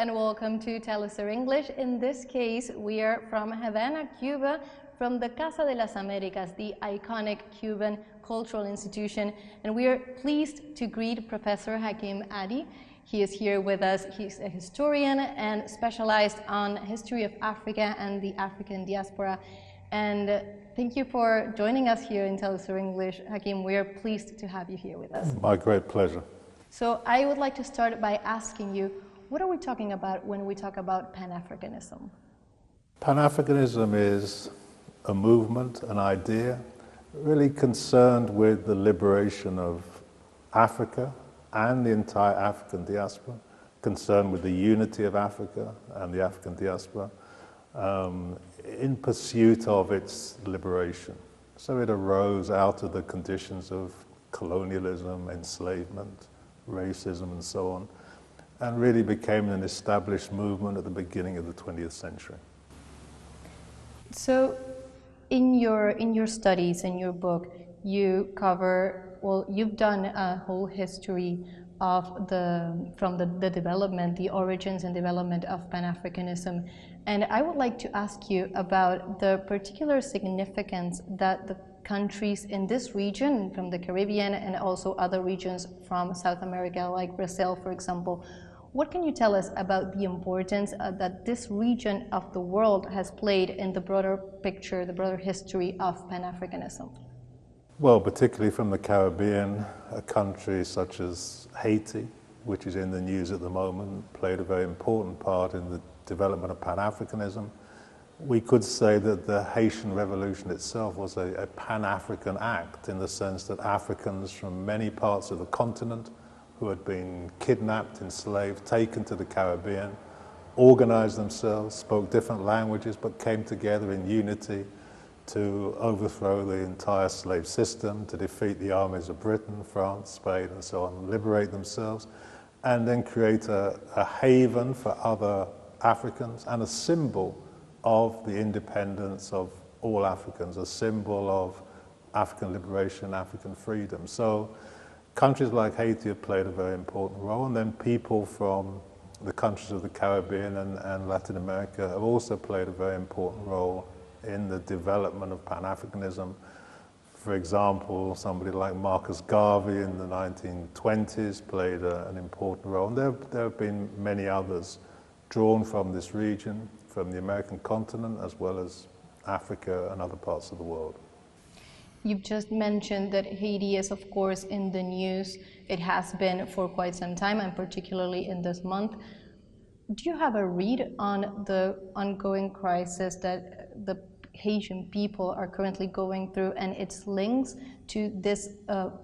and welcome to TeleSUR English. In this case, we are from Havana, Cuba, from the Casa de las Americas, the iconic Cuban cultural institution, and we are pleased to greet Professor Hakim Adi. He is here with us. He's a historian and specialized on history of Africa and the African diaspora. And thank you for joining us here in TeleSUR English. Hakim, we are pleased to have you here with us. My great pleasure. So I would like to start by asking you, what are we talking about when we talk about Pan-Africanism? Pan-Africanism is a movement, an idea, really concerned with the liberation of Africa and the entire African diaspora, concerned with the unity of Africa and the African diaspora, in pursuit of its liberation. So it arose out of the conditions of colonialism, enslavement, racism and so on, and really became an established movement at the beginning of the 20th century. So in your studies, in your book, you cover, well, you've done a whole history of from the development, the origins and development of Pan-Africanism. And I would like to ask you about the particular significance that the countries in this region, from the Caribbean and also other regions from South America, like Brazil, for example. What can you tell us about the importance that this region of the world has played in the broader picture, the broader history of Pan-Africanism? Well, particularly from the Caribbean, a country such as Haiti, which is in the news at the moment, played a very important part in the development of Pan-Africanism. We could say that the Haitian Revolution itself was a Pan-African act, in the sense that Africans from many parts of the continent who had been kidnapped, enslaved, taken to the Caribbean, organized themselves, spoke different languages, but came together in unity to overthrow the entire slave system, to defeat the armies of Britain, France, Spain, and so on, liberate themselves, and then create a haven for other Africans and a symbol of the independence of all Africans, a symbol of African liberation, African freedom. So countries like Haiti have played a very important role, and then people from the countries of the Caribbean and Latin America have also played a very important role in the development of Pan-Africanism. For example, somebody like Marcus Garvey in the 1920s played an important role, and there have been many others drawn from this region, from the American continent, as well as Africa and other parts of the world. You've just mentioned that Haiti is, of course, in the news. It has been for quite some time, and particularly in this month. Do you have a read on the ongoing crisis that the Haitian people are currently going through and its links to this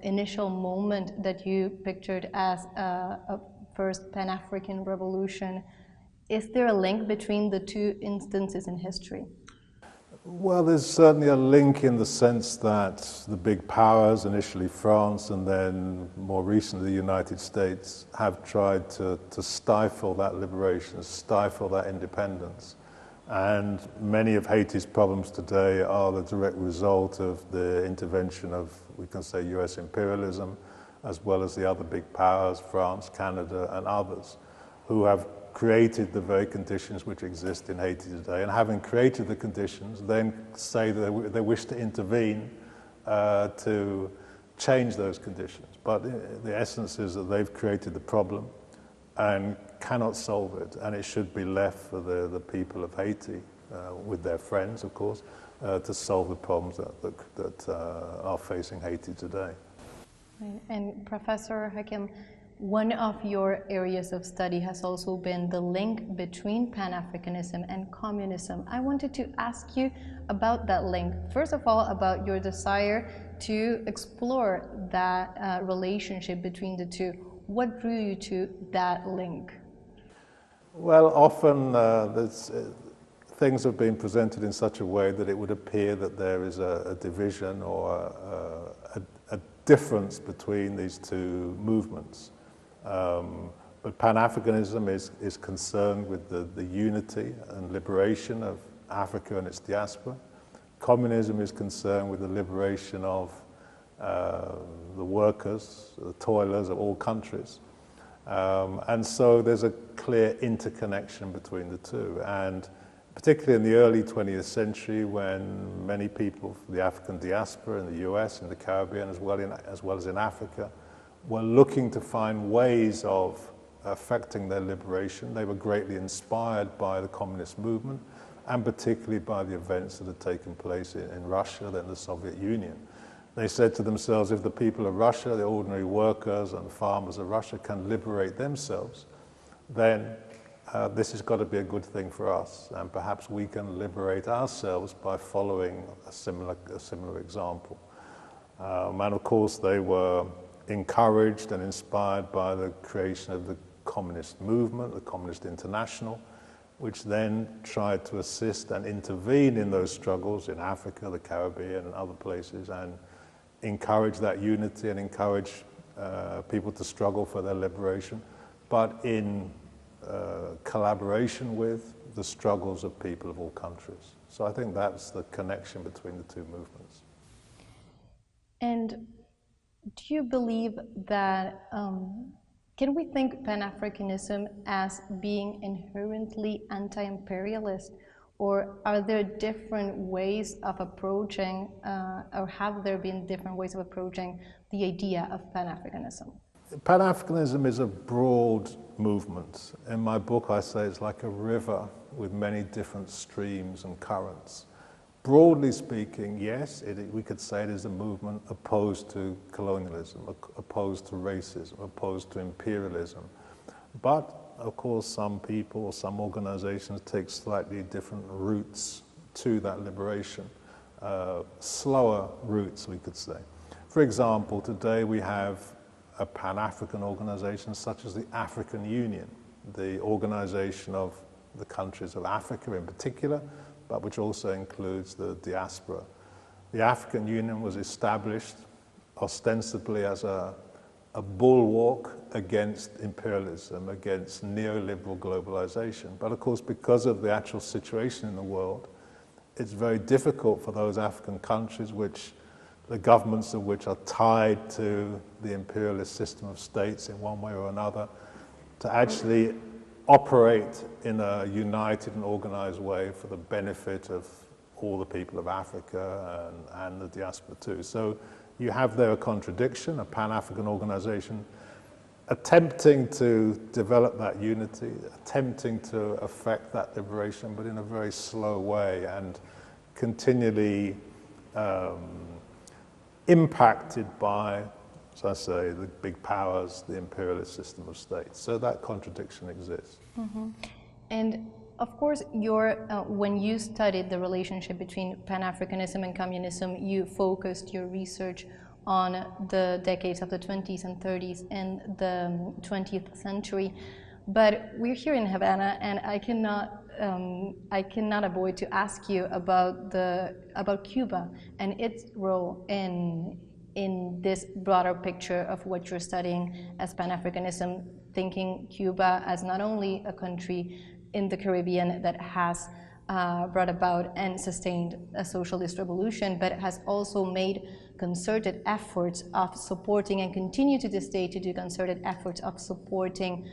initial moment that you pictured as a first Pan-African revolution? Is there a link between the two instances in history? Well, there's certainly a link in the sense that the big powers, initially France and then more recently the United States, have tried to stifle that liberation, stifle that independence. And many of Haiti's problems today are the direct result of the intervention of, we can say, US imperialism, as well as the other big powers, France, Canada, and others, who have created the very conditions which exist in Haiti today, and having created the conditions, then say that they wish to intervene to change those conditions. But the essence is that they've created the problem and cannot solve it, and it should be left for the people of Haiti, with their friends, of course, to solve the problems that are facing Haiti today. And Professor Hakim, one of your areas of study has also been the link between Pan-Africanism and communism. I wanted to ask you about that link. First of all, about your desire to explore that relationship between the two. What drew you to that link? Well, often things have been presented in such a way that it would appear that there is a division or a difference between these two movements. But Pan-Africanism is concerned with the unity and liberation of Africa and its diaspora. Communism is concerned with the liberation of the workers, the toilers of all countries. And so there's a clear interconnection between the two. And particularly in the early 20th century, when many people from the African diaspora in the US and the Caribbean, as well as in Africa, were looking to find ways of affecting their liberation, they were greatly inspired by the communist movement, and particularly by the events that had taken place in Russia, then the Soviet Union. They said to themselves, if the people of Russia, the ordinary workers and farmers of Russia, can liberate themselves, then this has got to be a good thing for us, and perhaps we can liberate ourselves by following a similar example. And of course, they were encouraged and inspired by the creation of the communist movement, the Communist International, which then tried to assist and intervene in those struggles in Africa, the Caribbean, and other places, and encourage that unity and encourage people to struggle for their liberation, but in collaboration with the struggles of people of all countries. So I think that's the connection between the two movements. And do you believe that, can we think Pan-Africanism as being inherently anti-imperialist, or are there different ways of approaching, or have there been different ways of approaching the idea of Pan-Africanism? Pan-Africanism is a broad movement. In my book, I say it's like a river with many different streams and currents. Broadly speaking, yes, we could say it is a movement opposed to colonialism, opposed to racism, opposed to imperialism. But, of course, some people, some organizations take slightly different routes to that liberation, slower routes, we could say. For example, today we have a Pan-African organization such as the African Union, the organization of the countries of Africa in particular, but which also includes the diaspora. The African Union was established ostensibly as a bulwark against imperialism, against neoliberal globalization. But of course, because of the actual situation in the world, it's very difficult for those African countries the governments of which are tied to the imperialist system of states in one way or another, to actually operate in a united and organized way for the benefit of all the people of Africa and the diaspora too. So you have there a contradiction, a Pan-African organization attempting to develop that unity, attempting to affect that liberation, but in a very slow way and continually impacted by, as I say, the big powers, the imperialist system of states. So that contradiction exists. Mm-hmm. And of course, when you studied the relationship between Pan-Africanism and communism, you focused your research on the decades of the 20s and 30s and the 20th century. But we're here in Havana, and I cannot avoid to ask you about Cuba and its role in this broader picture of what you're studying as Pan-Africanism, thinking Cuba as not only a country in the Caribbean that has brought about and sustained a socialist revolution, but has also made concerted efforts of supporting, and continue to this day to do concerted efforts of supporting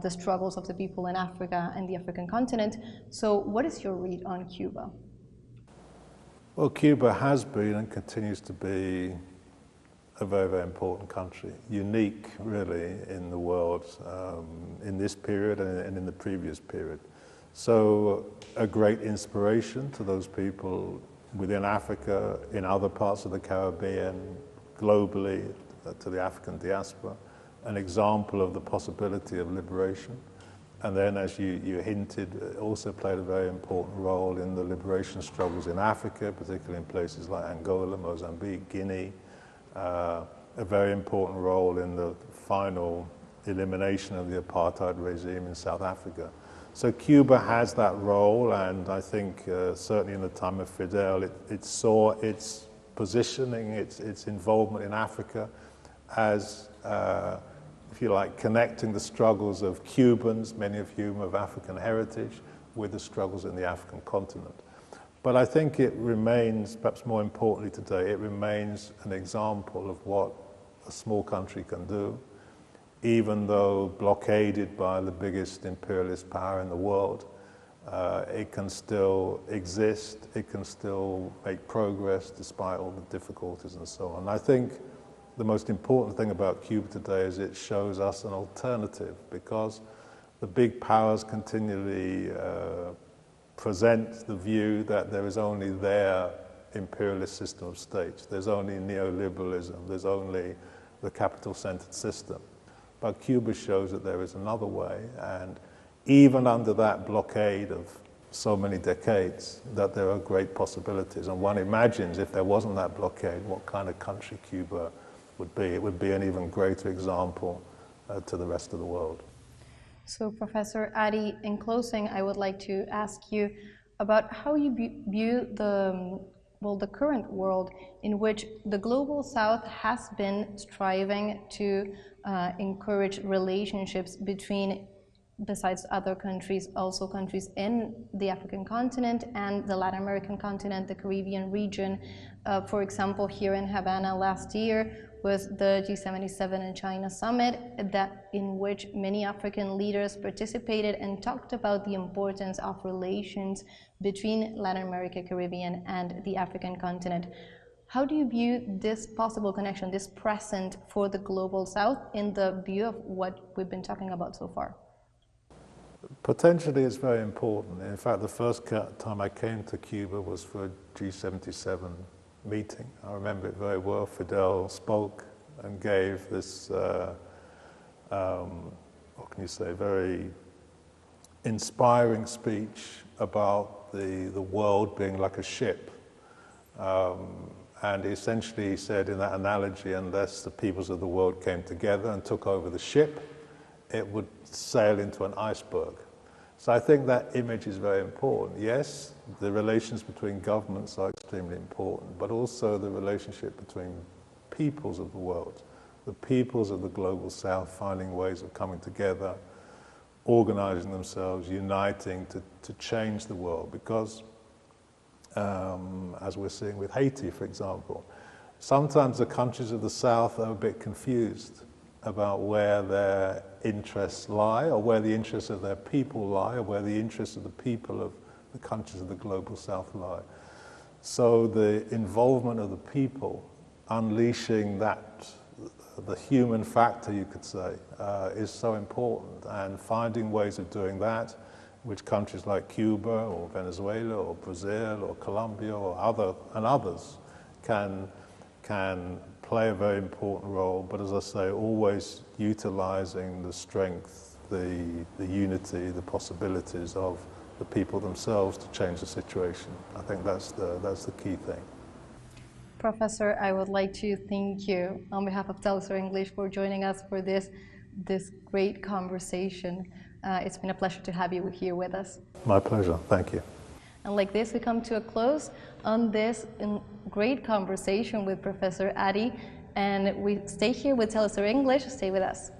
the struggles of the people in Africa and the African continent. So what is your read on Cuba? Well, Cuba has been and continues to be a very, very important country, unique really in the world in this period and in the previous period. So a great inspiration to those people within Africa, in other parts of the Caribbean, globally, to the African diaspora, an example of the possibility of liberation. And then, as you hinted, also played a very important role in the liberation struggles in Africa, particularly in places like Angola, Mozambique, Guinea, a very important role in the final elimination of the apartheid regime in South Africa. So Cuba has that role, and I think certainly in the time of Fidel, it saw its positioning, its involvement in Africa as, if you like, connecting the struggles of Cubans, many of whom of African heritage, with the struggles in the African continent. But I think it remains, perhaps more importantly today, it remains an example of what a small country can do even though blockaded by the biggest imperialist power in the world, it can still exist, it can still make progress despite all the difficulties and so on. I think the most important thing about Cuba today is it shows us an alternative, because the big powers continually present the view that there is only their imperialist system of states, there's only neoliberalism, there's only the capital-centered system. But Cuba shows that there is another way, and even under that blockade of so many decades, that there are great possibilities. And one imagines, if there wasn't that blockade, what kind of country Cuba would be. It would be an even greater example to the rest of the world. So, Professor Adi, in closing, I would like to ask you about how you view the current world in which the Global South has been striving to encourage relationships between, besides other countries, also countries in the African continent and the Latin American continent, the Caribbean region. For example, here in Havana last year was the G77 and China summit, in which many African leaders participated and talked about the importance of relations between Latin America, Caribbean, and the African continent. How do you view this possible connection, this present for the Global South, in the view of what we've been talking about so far? Potentially it's very important. In fact, the first time I came to Cuba was for a G77 meeting. I remember it very well. Fidel spoke and gave this, what can you say, very inspiring speech about the world being like a ship. And essentially he said in that analogy, unless the peoples of the world came together and took over the ship, it would sail into an iceberg. So I think that image is very important. Yes, the relations between governments are extremely important, but also the relationship between peoples of the world, the peoples of the Global South finding ways of coming together, organizing themselves, uniting to change the world. Because, as we're seeing with Haiti, for example, sometimes the countries of the South are a bit confused about where their interests lie, or where the interests of their people lie, or where the interests of the people of the countries of the Global South lie. So the involvement of the people, unleashing that, the human factor, you could say, is so important. And finding ways of doing that, which countries like Cuba or Venezuela or Brazil or Colombia or others can play a very important role, but as I say, always utilizing the strength, the unity, the possibilities of the people themselves to change the situation. I think that's the key thing. Professor, I would like to thank you on behalf of TeleSUR English for joining us for this great conversation. It's been a pleasure to have you here with us. My pleasure, thank you. And like this, we come to a close on this great conversation with Professor Adi, and we stay here with TeleSUR English. Stay with us.